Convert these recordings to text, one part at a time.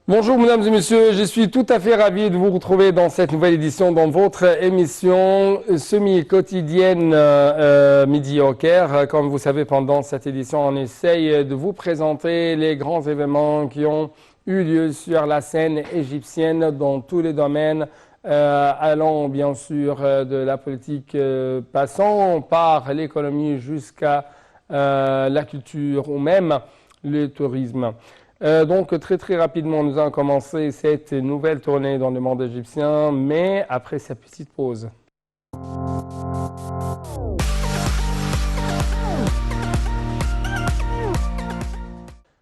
Bonjour mesdames et messieurs, je suis tout à fait ravi de vous retrouver dans cette nouvelle édition dans votre émission semi-quotidienne Midi au Caire. Comme vous savez, pendant cette édition, on essaye de vous présenter les grands événements qui ont eu lieu sur la scène égyptienne dans tous les domaines, allant bien sûr de la politique, passant par l'économie jusqu'à la culture ou même le tourisme. Donc très rapidement, nous allons commencer cette nouvelle tournée dans le monde égyptien, mais après cette petite pause.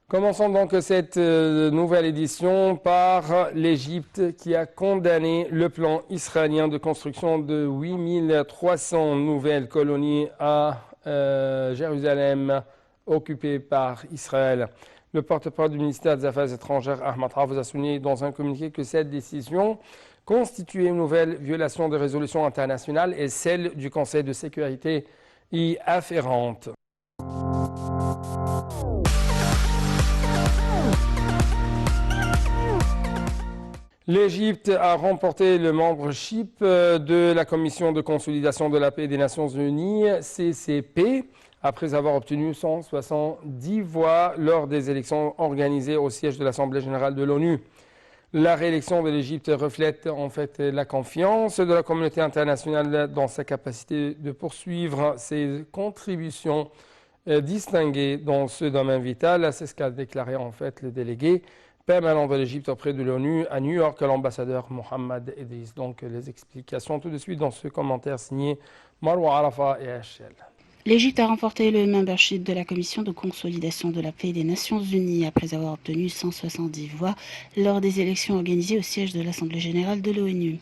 Commençons donc cette nouvelle édition par l'Égypte qui a condamné le plan israélien de construction de 8300 nouvelles colonies à Jérusalem occupées par Israël. Le porte-parole du ministère des Affaires étrangères, Ahmad Hafez, a souligné dans un communiqué que cette décision constituait une nouvelle violation des résolutions internationales et celle du Conseil de sécurité y afférente. L'Égypte a remporté le membership de la Commission de consolidation de la paix des Nations Unies, CCP, après avoir obtenu 170 voix lors des élections organisées au siège de l'Assemblée générale de l'ONU. La réélection de l'Égypte reflète en fait la confiance de la communauté internationale dans sa capacité de poursuivre ses contributions distinguées dans ce domaine vital. C'est ce qu'a déclaré en fait le délégué permanent de l'Égypte auprès de l'ONU à New York, l'ambassadeur Mohamed Idriss. Donc les explications tout de suite dans ce commentaire signé Marwa Arafa et HL. L'Égypte a remporté le membership de la Commission de consolidation de la paix des Nations Unies après avoir obtenu 170 voix lors des élections organisées au siège de l'Assemblée générale de l'ONU.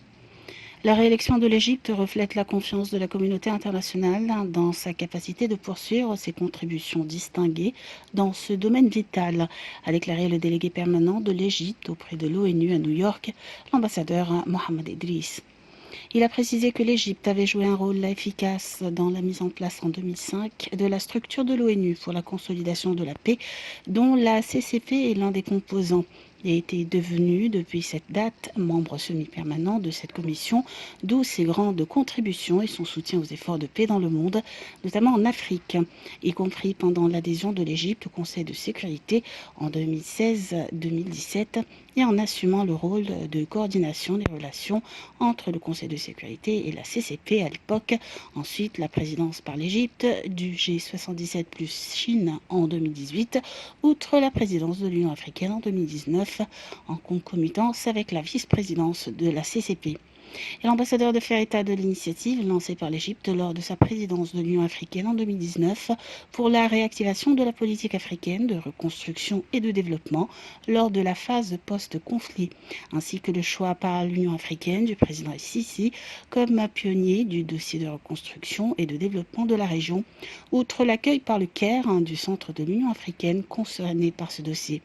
La réélection de l'Égypte reflète la confiance de la communauté internationale dans sa capacité de poursuivre ses contributions distinguées dans ce domaine vital, a déclaré le délégué permanent de l'Égypte auprès de l'ONU à New York, l'ambassadeur Mohamed Idriss. Il a précisé que l'Égypte avait joué un rôle efficace dans la mise en place en 2005 de la structure de l'ONU pour la consolidation de la paix, dont la CCP est l'un des composants. Il a été devenu, depuis cette date, membre semi-permanent de cette commission, d'où ses grandes contributions et son soutien aux efforts de paix dans le monde, notamment en Afrique, y compris pendant l'adhésion de l'Égypte au Conseil de sécurité en 2016-2017 et en assumant le rôle de coordination des relations entre le Conseil de sécurité et la CCP à l'époque, ensuite la présidence par l'Égypte du G77 plus Chine en 2018, outre la présidence de l'Union africaine en 2019, en concomitance avec la vice-présidence de la CCP. Et l'ambassadeur de faire état de l'initiative lancée par l'Égypte lors de sa présidence de l'Union africaine en 2019 pour la réactivation de la politique africaine de reconstruction et de développement lors de la phase post-conflit, ainsi que le choix par l'Union africaine du président Sisi comme pionnier du dossier de reconstruction et de développement de la région, outre l'accueil par le Caire du centre de l'Union africaine concerné par ce dossier.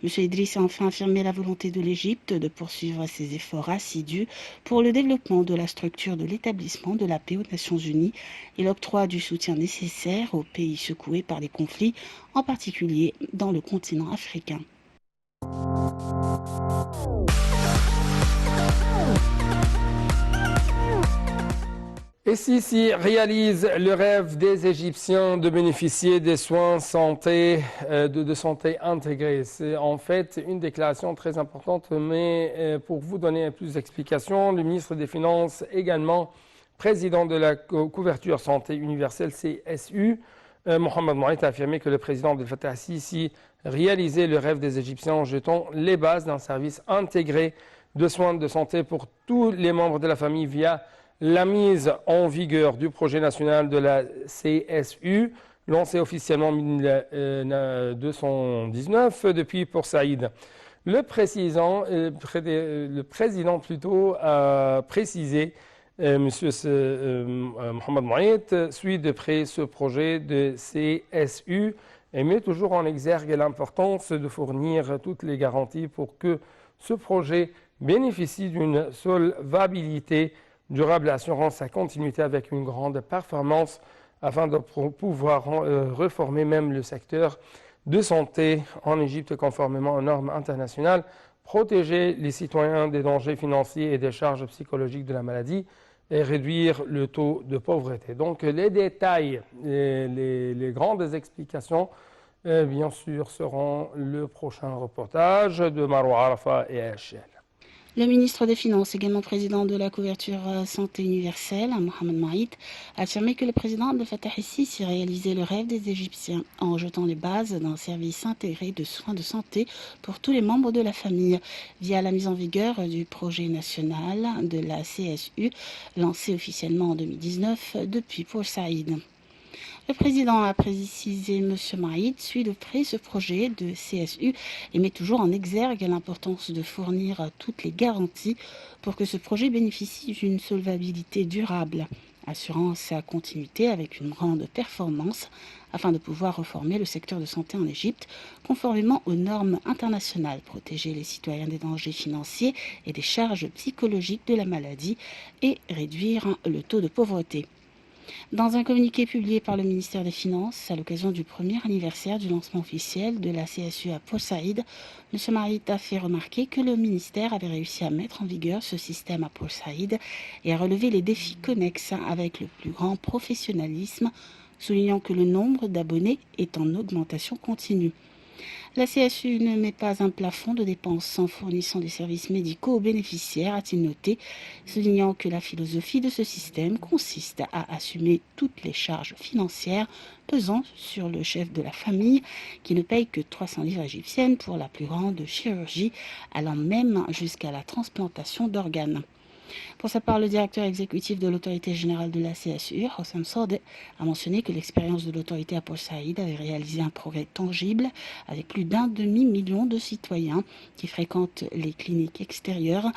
M. Idriss a enfin affirmé la volonté de l'Égypte de poursuivre ses efforts assidus pour le développement de la structure de l'établissement de la paix aux Nations Unies et l'octroi du soutien nécessaire aux pays secoués par les conflits, en particulier dans le continent africain. Et Sisi réalise le rêve des Égyptiens de bénéficier des soins de santé intégrés. C'est en fait une déclaration très importante, mais pour vous donner plus d'explications, le ministre des Finances, également président de la couverture santé universelle CSU, Mohamed Mohamed, a affirmé que le président Abdel Fattah Sisi réalisait le rêve des Égyptiens en jetant les bases d'un service intégré de soins de santé pour tous les membres de la famille via la mise en vigueur du projet national de la CSU, lancé officiellement en 1919 depuis Port Saïd. Le président a précisé, M. Mohamed Mohamed, suit de près ce projet de CSU et met toujours en exergue l'importance de fournir toutes les garanties pour que ce projet bénéficie d'une solvabilité durable assurant sa continuité avec une grande performance afin de pouvoir réformer même le secteur de santé en Égypte conformément aux normes internationales protéger les citoyens des dangers financiers et des charges psychologiques de la maladie et réduire le taux de pauvreté. Donc les détails, les grandes explications, bien sûr, seront le prochain reportage de Marwa Arafa et HL. Le ministre des Finances, également président de la couverture santé universelle, Mohamed Maït, a affirmé que le président Abdel Fattah el-Sisi réalisait le rêve des Égyptiens en jetant les bases d'un service intégré de soins de santé pour tous les membres de la famille via la mise en vigueur du projet national de la CSU lancé officiellement en 2019 depuis Port Saïd. Le président a précisé, M. Maït suit de près ce projet de CSU et met toujours en exergue l'importance de fournir toutes les garanties pour que ce projet bénéficie d'une solvabilité durable, assurant sa continuité avec une grande performance afin de pouvoir reformer le secteur de santé en Égypte conformément aux normes internationales, protéger les citoyens des dangers financiers et des charges psychologiques de la maladie et réduire le taux de pauvreté. Dans un communiqué publié par le ministère des Finances à l'occasion du premier anniversaire du lancement officiel de la CSU à Port Saïd, M. Maït a fait remarquer que le ministère avait réussi à mettre en vigueur ce système à Port Saïd et à relever les défis connexes avec le plus grand professionnalisme, soulignant que le nombre d'abonnés est en augmentation continue. La CSU ne met pas un plafond de dépenses en fournissant des services médicaux aux bénéficiaires, a-t-il noté, soulignant que la philosophie de ce système consiste à assumer toutes les charges financières pesant sur le chef de la famille, qui ne paye que 300 livres égyptiennes pour la plus grande chirurgie, allant même jusqu'à la transplantation d'organes. Pour sa part, le directeur exécutif de l'autorité générale de la CSU, Hossam Sode, a mentionné que l'expérience de l'autorité à Port Saïd avait réalisé un progrès tangible avec plus d'un demi-million de citoyens qui fréquentent les cliniques extérieures,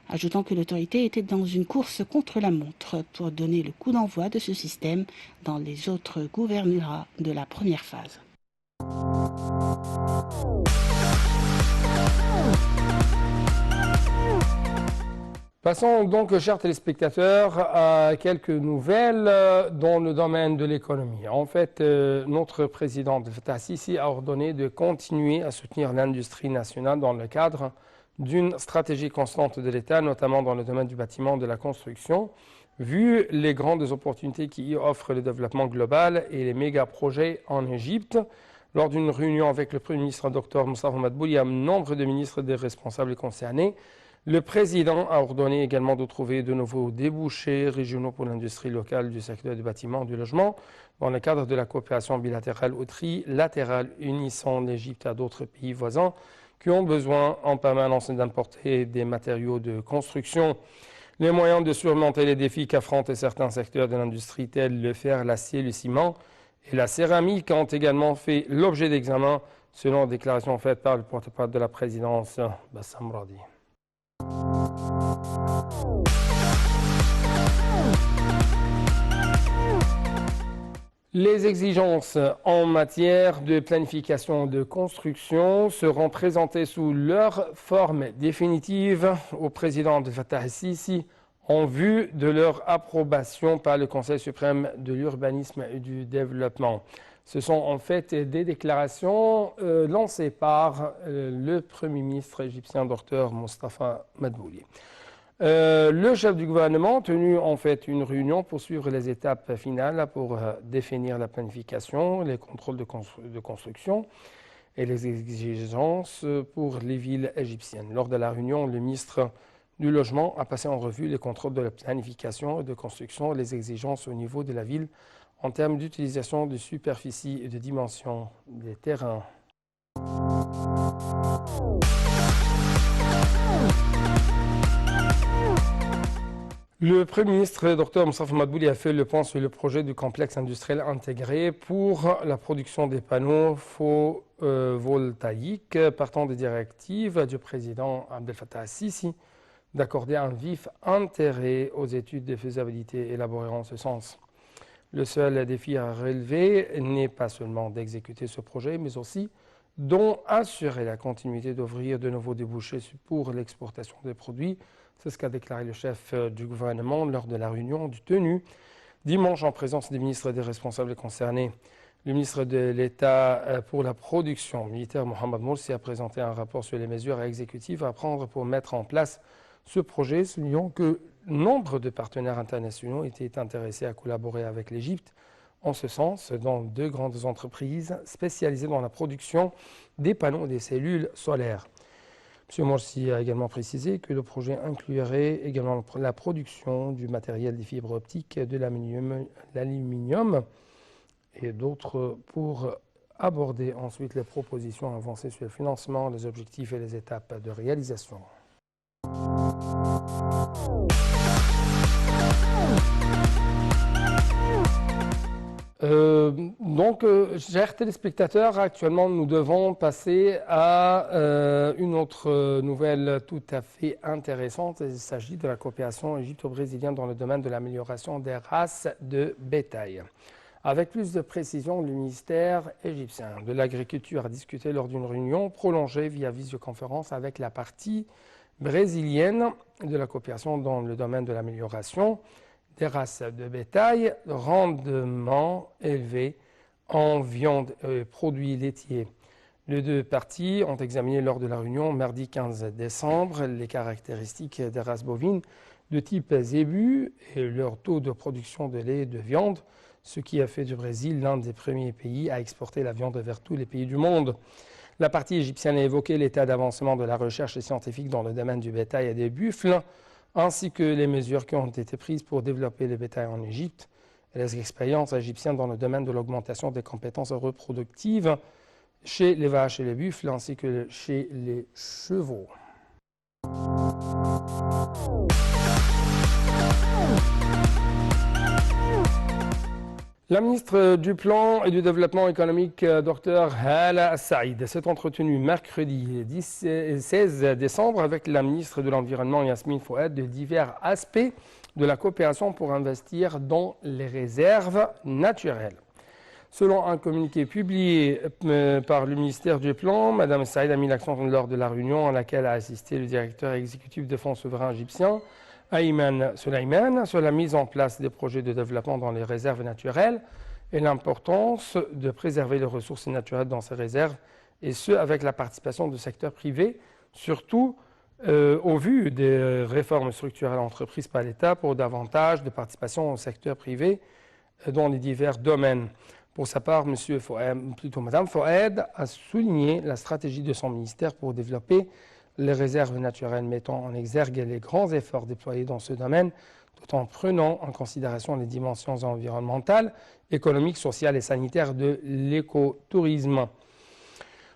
ajoutant que l'autorité était dans une course contre la montre pour donner le coup d'envoi de ce système dans les autres gouvernorats de la première phase. Passons donc, chers téléspectateurs, à quelques nouvelles dans le domaine de l'économie. En fait, notre président Abdel Fattah el-Sisi a ordonné de continuer à soutenir l'industrie nationale dans le cadre d'une stratégie constante de l'État, notamment dans le domaine du bâtiment et de la construction, vu les grandes opportunités qui y offrent le développement global et les méga-projets en Égypte. Lors d'une réunion avec le Premier ministre Dr Moustapha Madbouli et un nombre de ministres et des responsables concernés, le président a ordonné également de trouver de nouveaux débouchés régionaux pour l'industrie locale du secteur du bâtiment et du logement dans le cadre de la coopération bilatérale ou trilatérale unissant l'Égypte à d'autres pays voisins qui ont besoin en permanence d'importer des matériaux de construction. Les moyens de surmonter les défis qu'affrontent certains secteurs de l'industrie tels le fer, l'acier, le ciment et la céramique ont également fait l'objet d'examen selon la déclaration faite par le porte-parole de la présidence, Bassam Radi. Les exigences en matière de planification de construction seront présentées sous leur forme définitive au président Abdel Fattah el-Sisi en vue de leur approbation par le Conseil suprême de l'urbanisme et du développement. Ce sont en fait des déclarations lancées par le Premier ministre égyptien, Dr Moustapha Madbouli. Le chef du gouvernement a tenu en fait une réunion pour suivre les étapes finales pour définir la planification, les contrôles de construction et les exigences pour les villes égyptiennes. Lors de la réunion, le ministre du Logement a passé en revue les contrôles de la planification et de construction et les exigences au niveau de la ville en termes d'utilisation de superficie et de dimension des terrains. Le Premier ministre Dr Moustapha Madbouli a fait le point sur le projet du complexe industriel intégré pour la production des panneaux photovoltaïques partant des directives du président Abdel Fattah el-Sisi d'accorder un vif intérêt aux études de faisabilité élaborées en ce sens. Le seul défi à relever n'est pas seulement d'exécuter ce projet, mais aussi d'en assurer la continuité, d'ouvrir de nouveaux débouchés pour l'exportation des produits. C'est ce qu'a déclaré le chef du gouvernement lors de la réunion tenue dimanche en présence des ministres et des responsables concernés. Le ministre de l'État pour la production militaire, Mohamed Morsi, a présenté un rapport sur les mesures exécutives à prendre pour mettre en place ce projet, soulignant que nombre de partenaires internationaux étaient intéressés à collaborer avec l'Égypte en ce sens, dans deux grandes entreprises spécialisées dans la production des panneaux et des cellules solaires. M. Morsi a également précisé que le projet inclurait également la production du matériel des fibres optiques, de l'aluminium et d'autres pour aborder ensuite les propositions avancées sur le financement, les objectifs et les étapes de réalisation. Chers téléspectateurs, actuellement nous devons passer à une autre nouvelle tout à fait intéressante. Il s'agit de la coopération égypto-brésilienne dans le domaine de l'amélioration des races de bétail. Avec plus de précision, le ministère égyptien de l'Agriculture a discuté lors d'une réunion prolongée via visioconférence avec la partie brésilienne de la coopération dans le domaine de l'amélioration des races de bétail, rendement élevé en viande et produits laitiers. Les deux parties ont examiné lors de la réunion mardi 15 décembre les caractéristiques des races bovines de type zébu et leur taux de production de lait et de viande, ce qui a fait du Brésil l'un des premiers pays à exporter la viande vers tous les pays du monde. La partie égyptienne a évoqué l'état d'avancement de la recherche scientifique dans le domaine du bétail et des buffles, ainsi que les mesures qui ont été prises pour développer le bétail en Égypte et les expériences égyptiennes dans le domaine de l'augmentation des compétences reproductives chez les vaches et les buffles, ainsi que chez les chevaux. La ministre du Plan et du Développement économique, Dr Hala Saïd, s'est entretenue mercredi 16 décembre avec la ministre de l'Environnement, Yasmine Fouad, de divers aspects de la coopération pour investir dans les réserves naturelles. Selon un communiqué publié par le ministère du Plan, Mme Saïd a mis l'accent lors de la réunion à laquelle a assisté le directeur exécutif de Fonds souverain égyptien, Ayman Sulayman, sur la mise en place des projets de développement dans les réserves naturelles et l'importance de préserver les ressources naturelles dans ces réserves, et ce avec la participation du secteur privé, surtout au vu des réformes structurelles entreprises par l'État pour davantage de participation au secteur privé dans les divers domaines. Pour sa part, Mme Fouad a souligné la stratégie de son ministère pour développer les réserves naturelles, mettant en exergue les grands efforts déployés dans ce domaine, tout en prenant en considération les dimensions environnementales, économiques, sociales et sanitaires de l'écotourisme.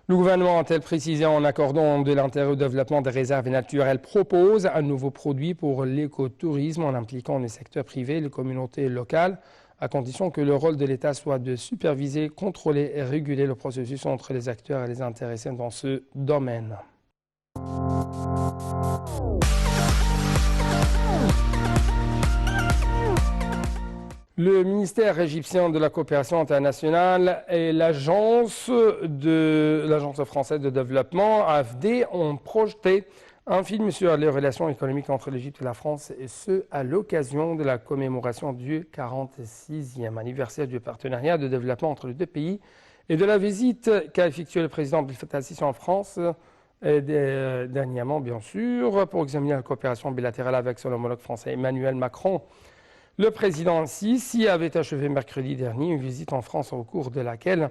Le gouvernement, a-t-elle précisé, en accordant de l'intérêt au développement des réserves naturelles, propose un nouveau produit pour l'écotourisme en impliquant les secteurs privés, les communautés locales, à condition que le rôle de l'État soit de superviser, contrôler et réguler le processus entre les acteurs et les intéressés dans ce domaine. Le ministère égyptien de la coopération internationale et l'agence française de développement, AFD, ont projeté un film sur les relations économiques entre l'Égypte et la France, et ce, à l'occasion de la commémoration du 46e anniversaire du partenariat de développement entre les deux pays et de la visite qu'a effectuée le président Abdel Fattah al-Sisi en France dernièrement, bien sûr, pour examiner la coopération bilatérale avec son homologue français Emmanuel Macron. Le président Sisi avait achevé mercredi dernier une visite en France au cours de laquelle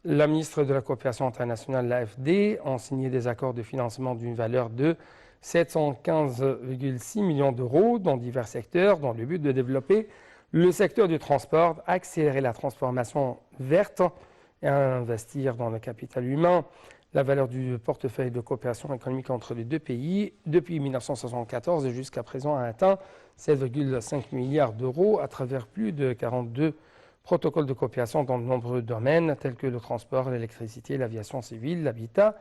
la ministre de la Coopération internationale, l'AFD, a signé des accords de financement d'une valeur de 715,6 millions d'euros dans divers secteurs, dans le but de développer le secteur du transport, accélérer la transformation verte et investir dans le capital humain. La valeur du portefeuille de coopération économique entre les deux pays, depuis 1974 et jusqu'à présent, a atteint 7,5 milliards d'euros à travers plus de 42 protocoles de coopération dans de nombreux domaines tels que le transport, l'électricité, l'aviation civile, l'habitat,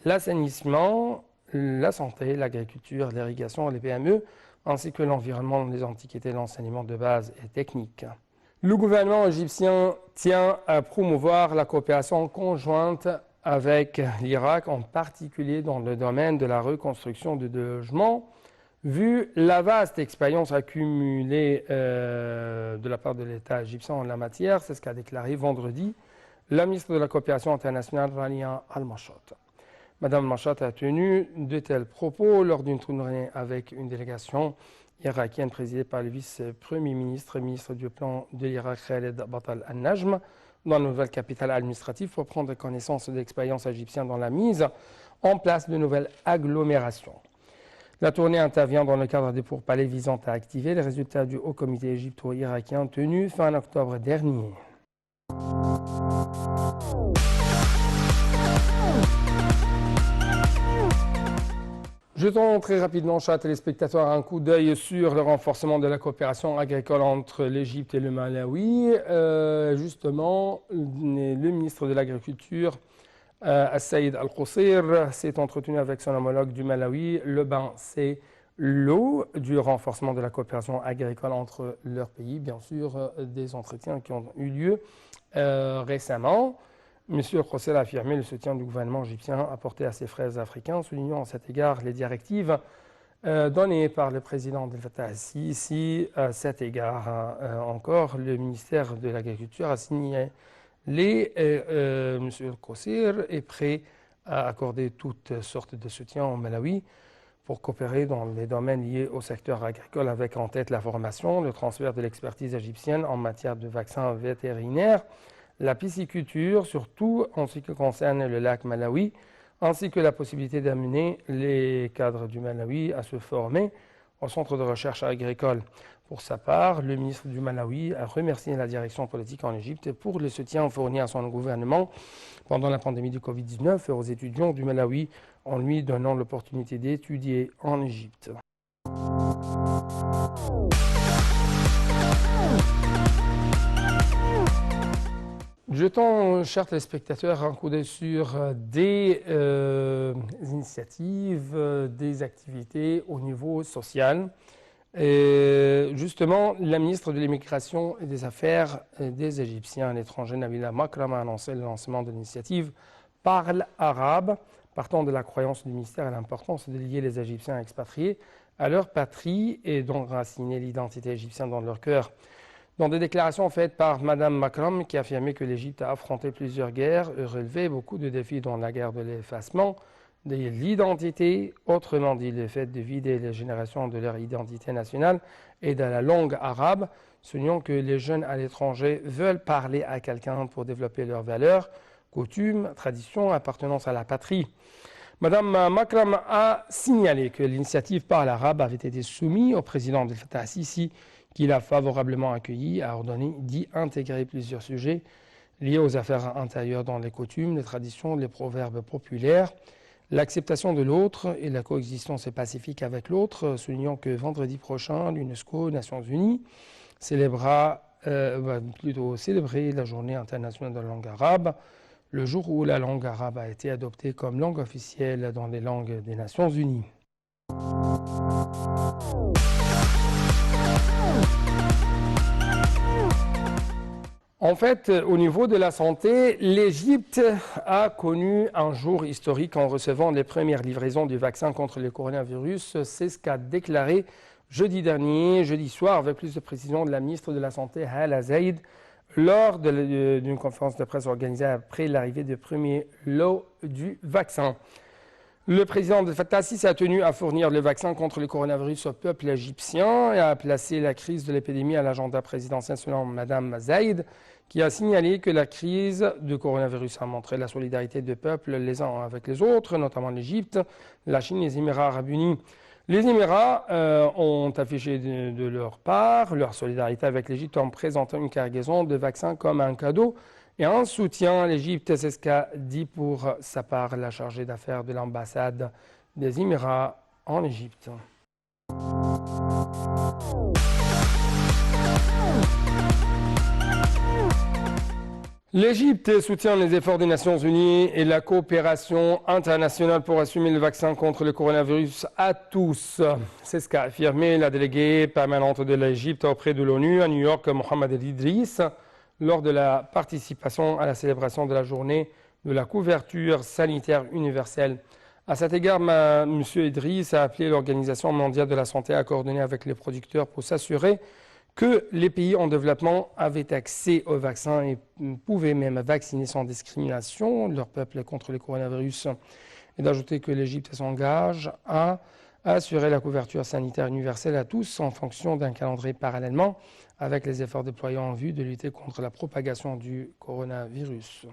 l'assainissement, la santé, l'agriculture, l'irrigation, les PME, ainsi que l'environnement, les antiquités, l'enseignement de base et technique. Le gouvernement égyptien tient à promouvoir la coopération conjointe avec l'Irak, en particulier dans le domaine de la reconstruction de logements, vu la vaste expérience accumulée de la part de l'État égyptien en la matière. C'est ce qu'a déclaré vendredi la ministre de la Coopération internationale, Rania Al-Mashot. Madame Al-Mashot a tenu de tels propos lors d'une tournée avec une délégation irakienne présidée par le vice-premier ministre du plan de l'Irak, Khaled Batal Al-Najm, dans la nouvelle capitale administrative pour prendre connaissance de l'expérience égyptienne dans la mise en place de nouvelles agglomérations. La tournée intervient dans le cadre des pourparlers visant à activer les résultats du Haut Comité égypto-irakien tenu fin octobre dernier. Jetons très rapidement, chers téléspectateurs, un coup d'œil sur le renforcement de la coopération agricole entre l'Égypte et le Malawi. Justement, le ministre de l'Agriculture, Saïd Al-Qusir, s'est entretenu avec son homologue du Malawi. Le bain, c'est l'eau du renforcement de la coopération agricole entre leurs pays. Bien sûr, des entretiens qui ont eu lieu récemment. M. Al-Qusir a affirmé le soutien du gouvernement égyptien apporté à ses frères africains, soulignant à cet égard les directives données par le président Abdel Fattah al-Sisi. À cet égard, encore, le ministère de l'Agriculture a signé M. Al-Qusir est prêt à accorder toutes sortes de soutien au Malawi pour coopérer dans les domaines liés au secteur agricole, avec en tête la formation, le transfert de l'expertise égyptienne en matière de vaccins vétérinaires, la pisciculture, surtout en ce qui concerne le lac Malawi, ainsi que la possibilité d'amener les cadres du Malawi à se former au centre de recherche agricole. Pour sa part, le ministre du Malawi a remercié la direction politique en Égypte pour le soutien fourni à son gouvernement pendant la pandémie du Covid-19 et aux étudiants du Malawi en lui donnant l'opportunité d'étudier en Égypte. Jetons, chers téléspectateurs, un coup d'œil sur des initiatives, des activités au niveau social. Et justement, la ministre de l'Immigration et des Affaires des Égyptiens à l'étranger, Nabila Makram, a annoncé le lancement de l'initiative Parle arabe, partant de la croyance du ministère à l'importance de lier les Égyptiens expatriés à leur patrie et d'enraciner l'identité égyptienne dans leur cœur. Dans des déclarations faites par Mme Makram, qui affirmait que l'Égypte a affronté plusieurs guerres et relevé beaucoup de défis dans la guerre de l'effacement de l'identité, autrement dit le fait de vider les générations de leur identité nationale et de la langue arabe, soulignant que les jeunes à l'étranger veulent parler à quelqu'un pour développer leurs valeurs, coutumes, traditions, appartenance à la patrie. Mme Makram a signalé que l'initiative Parle arabe avait été soumise au président Abdel Fattah al-Sisi, qui l'a favorablement accueilli, a ordonné d'y intégrer plusieurs sujets liés aux affaires intérieures dans les coutumes, les traditions, les proverbes populaires, l'acceptation de l'autre et la coexistence pacifique avec l'autre, soulignant que vendredi prochain, l'UNESCO, Nations Unies, va célébrer la journée internationale de la langue arabe, le jour où la langue arabe a été adoptée comme langue officielle dans les langues des Nations Unies. En fait, au niveau de la santé, l'Égypte a connu un jour historique en recevant les premières livraisons du vaccin contre le coronavirus. C'est ce qu'a déclaré jeudi soir, avec plus de précision, de la ministre de la Santé, Hala Zaïd, lors d'une conférence de presse organisée après l'arrivée du premier lot du vaccin. Le président Abdel Fattah al-Sisi a tenu à fournir le vaccin contre le coronavirus au peuple égyptien et a placé la crise de l'épidémie à l'agenda présidentiel selon Mme Zaïd, qui a signalé que la crise du coronavirus a montré la solidarité des peuples les uns avec les autres, notamment l'Égypte, la Chine et les Émirats arabes unis. Les Émirats ont affiché de leur part leur solidarité avec l'Égypte en présentant une cargaison de vaccins comme un cadeau et un soutien à l'Égypte. C'est ce qu'a dit pour sa part la chargée d'affaires de l'ambassade des Émirats en Égypte. L'Égypte soutient les efforts des Nations Unies et la coopération internationale pour assumer le vaccin contre le coronavirus à tous. C'est ce qu'a affirmé la déléguée permanente de l'Égypte auprès de l'ONU à New York, Mohamed El Idriss, lors de la participation à la célébration de la journée de la couverture sanitaire universelle. À cet égard, M. Idriss a appelé l'Organisation mondiale de la santé à coordonner avec les producteurs pour s'assurer que les pays en développement avaient accès aux vaccins et pouvaient même vacciner sans discrimination leur peuple contre le coronavirus. Et d'ajouter que l'Égypte s'engage à assurer la couverture sanitaire universelle à tous en fonction d'un calendrier parallèlement avec les efforts déployés en vue de lutter contre la propagation du coronavirus.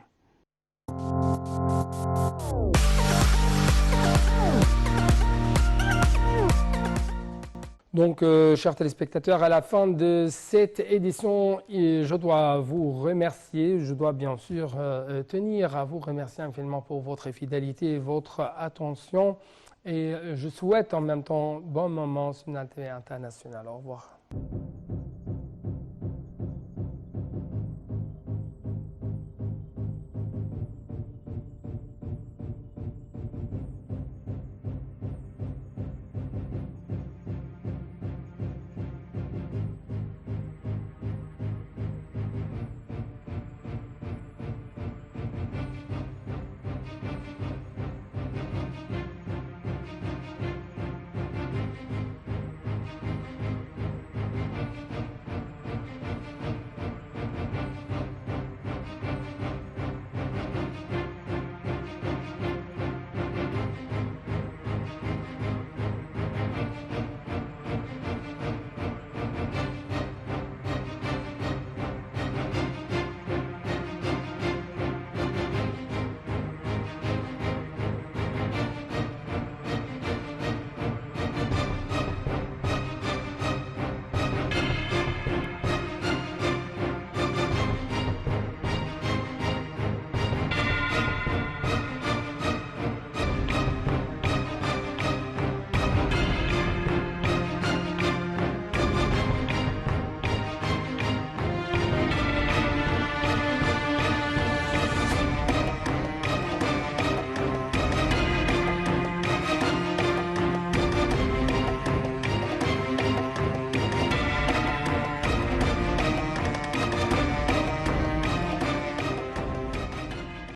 Donc, chers téléspectateurs, à la fin de cette édition, je dois vous remercier. Je dois bien sûr tenir à vous remercier infiniment pour votre fidélité et votre attention. Et je souhaite en même temps bon moment sur la TV internationale. Au revoir.